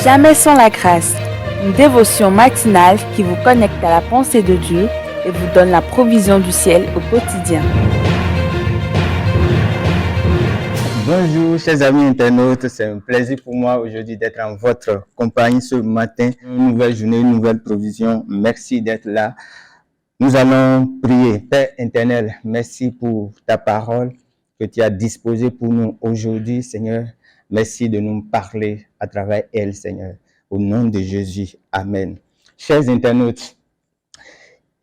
Jamais sans la grâce, une dévotion matinale qui vous connecte à la pensée de Dieu et vous donne la provision du ciel au quotidien. Bonjour chers amis internautes, c'est un plaisir pour moi aujourd'hui d'être en votre compagnie ce matin. Une nouvelle journée, une nouvelle provision. Merci d'être là. Nous allons prier. Père éternel, merci pour ta parole que tu as disposée pour nous aujourd'hui, Seigneur. Merci de nous parler à travers elle, Seigneur. Au nom de Jésus, Amen. Chers internautes,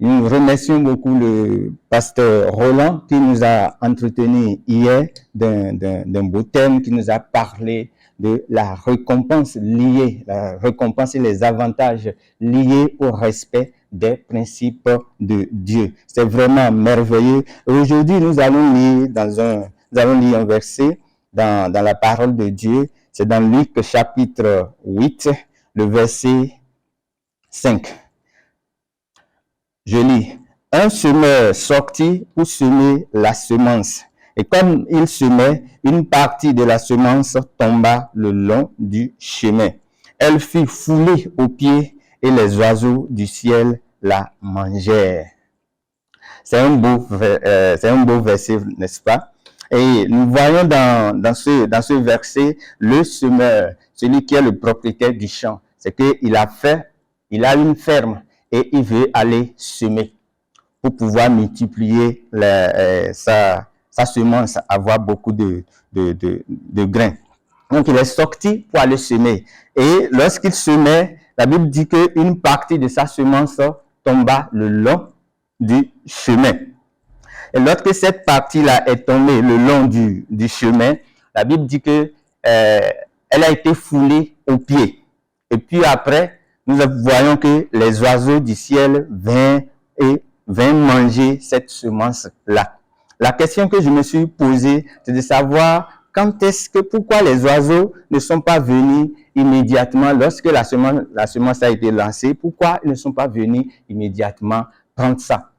nous remercions beaucoup le pasteur Roland qui nous a entretenu hier d'un beau thème, qui nous a parlé de la récompense et les avantages liés au respect des principes de Dieu. C'est vraiment merveilleux. Aujourd'hui, nous allons lire un verset dans la parole de Dieu. C'est dans Luc chapitre 8, le verset 5. Je lis, un semeur sortit pour semer la semence. Et comme il semait, une partie de la semence tomba le long du chemin. Elle fut foulée aux pieds et les oiseaux du ciel la mangèrent. C'est un beau verset, n'est-ce pas? Et nous voyons dans ce verset le semeur, celui qui est le propriétaire du champ. C'est qu'il a une ferme. Et il veut aller semer pour pouvoir multiplier sa semence, avoir beaucoup de grains. Donc, il est sorti pour aller semer. Et lorsqu'il semait, la Bible dit qu'une partie de sa semence tomba le long du chemin. Et lorsque cette partie-là est tombée le long du chemin, la Bible dit que elle a été foulée aux pieds. Et puis après, nous voyons que les oiseaux du ciel viennent manger cette semence-là. La question que je me suis posée, c'est de savoir pourquoi les oiseaux ne sont pas venus immédiatement lorsque la semence a été lancée, pourquoi ils ne sont pas venus immédiatement prendre ça.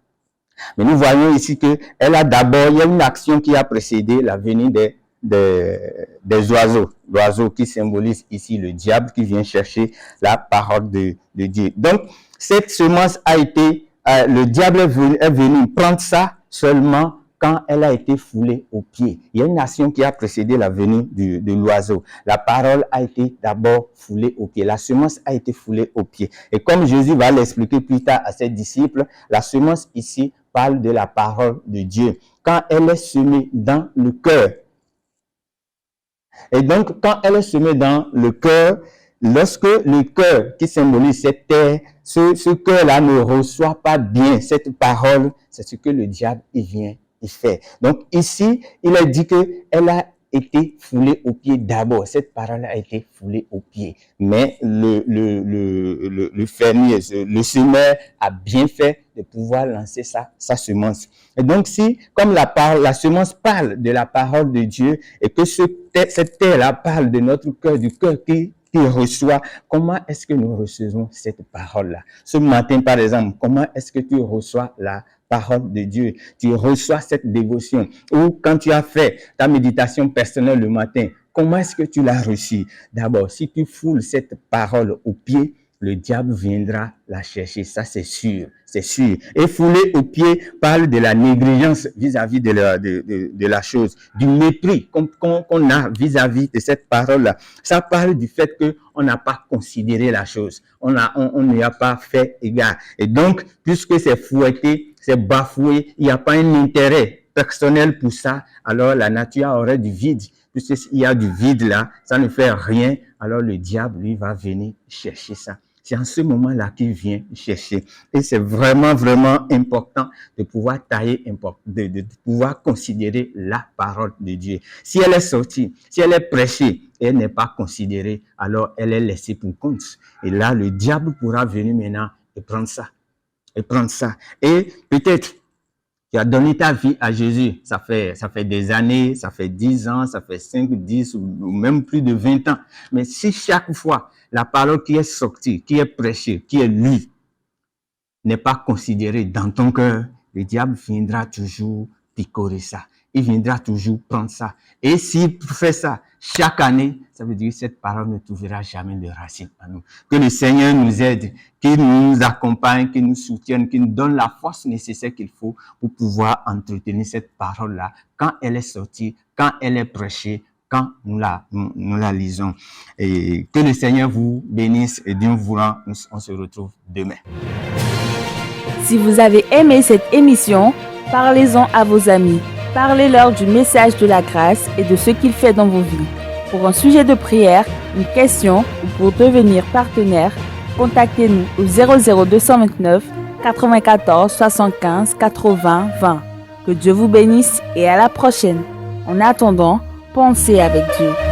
Mais nous voyons ici qu'il y a une action qui a précédé la venue des oiseaux. L'oiseau qui symbolise ici le diable qui vient chercher la parole de Dieu. Donc, cette semence le diable est venu prendre ça seulement quand elle a été foulée aux pieds. Il y a une action qui a précédé la venue de l'oiseau. La parole a été d'abord foulée aux pieds. La semence a été foulée aux pieds. Et comme Jésus va l'expliquer plus tard à ses disciples, la semence ici parle de la parole de Dieu. Quand elle est semée dans le cœur. Et donc, quand elle est semée dans le cœur, lorsque le cœur qui symbolise cette terre, ce cœur-là ne reçoit pas bien cette parole, c'est ce que le diable vient y faire. Donc ici, il est dit qu'elle a été foulée aux pieds d'abord. Cette parole a été foulée aux pieds. Mais le fermier, le semeur a bien fait de pouvoir lancer sa semence. Et donc comme la semence parle de la parole de Dieu et que cette terre-là parle de notre cœur, du cœur qui reçoit, comment est-ce que nous recevons cette parole-là? Ce matin, par exemple, comment est-ce que tu reçois la parole de Dieu? Tu reçois cette dévotion. Ou quand tu as fait ta méditation personnelle le matin, comment est-ce que tu l'as reçue? D'abord, si tu foules cette parole aux pieds, le diable viendra la chercher, ça c'est sûr, c'est sûr. Et fouler aux pieds parle de la négligence vis-à-vis de la chose, du mépris qu'on a vis-à-vis de cette parole-là. Ça parle du fait qu'on n'a pas considéré la chose, on n'y a pas fait égard. Et donc, puisque c'est fouetté, c'est bafoué, il n'y a pas un intérêt personnel pour ça, alors la nature aurait du vide. Puisqu'il y a du vide là, ça ne fait rien, alors le diable, lui, va venir chercher ça. C'est en ce moment-là qu'il vient chercher. Et c'est vraiment, vraiment important de pouvoir de pouvoir considérer la parole de Dieu. Si elle est sortie, si elle est prêchée et elle n'est pas considérée, alors elle est laissée pour compte. Et là, le diable pourra venir maintenant et prendre ça. Et peut-être, tu as donné ta vie à Jésus, ça fait des années, ça fait 10 ans, ça fait 5, 10 ou même plus de 20 ans. Mais si chaque fois, la parole qui est sortie, qui est prêchée, qui est lue, n'est pas considérée dans ton cœur, le diable viendra toujours picorer ça. il viendra toujours prendre ça. Et s'il fait ça chaque année, ça veut dire que cette parole ne trouvera jamais de racine en nous. Que le Seigneur nous aide, qu'il nous accompagne, qu'il nous soutienne, qu'il nous donne la force nécessaire qu'il faut pour pouvoir entretenir cette parole-là quand elle est sortie, quand elle est prêchée, quand nous la lisons. Et que le Seigneur vous bénisse et Dieu voulant, on se retrouve demain. Si vous avez aimé cette émission, parlez-en à vos amis. Parlez-leur du message de la grâce et de ce qu'il fait dans vos vies. Pour un sujet de prière, une question ou pour devenir partenaire, contactez-nous au 00229 94 75 80 20. Que Dieu vous bénisse et à la prochaine. En attendant, pensez avec Dieu.